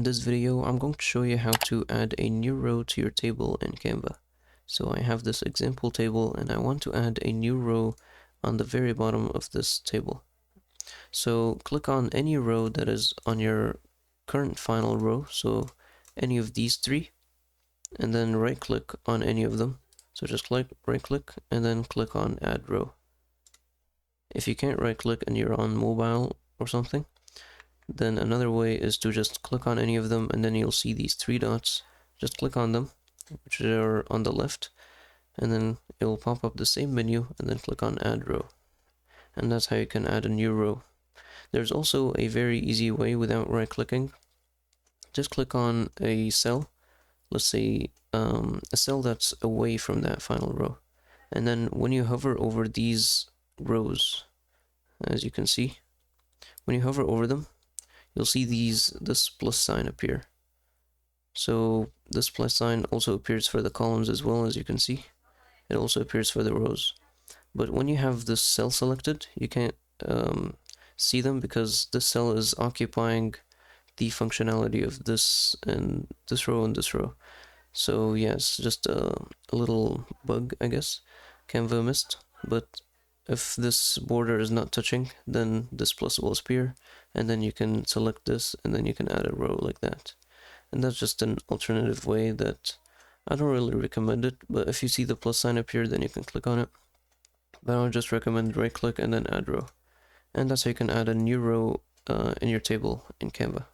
this video, I'm going to show you how to add a new row to your table in Canva. So I have this example table and I want to add a new row on the very bottom of this table. So click on any row that is on your current final row, so any of these three, and then right click on any of them. So just right click and then click on add row. If you can't right click and you're on mobile or something, then another way is to just click on any of them and then you'll see these three dots. Just click on them, which are on the left, and then it will pop up the same menu and then click on add row. And that's how you can add a new row. There's also a very easy way without right clicking. Just click on a cell, let's say a cell that's away from that final row. And then when you hover over these rows, as you can see, when you hover over them, you'll see this plus sign appear. So this plus sign also appears for the columns as well, as you can see. It also appears for the rows. But when you have this cell selected, you can't see them because this cell is occupying the functionality of this and this row and this row. So yes, just a little bug, I guess. Canva missed, but if this border is not touching, then this plus will appear, and then you can select this, and then you can add a row like that. And that's just an alternative way that I don't really recommend it, but if you see the plus sign appear, then you can click on it. But I would just recommend right click and then add row. And that's how you can add a new row in your table in Canva.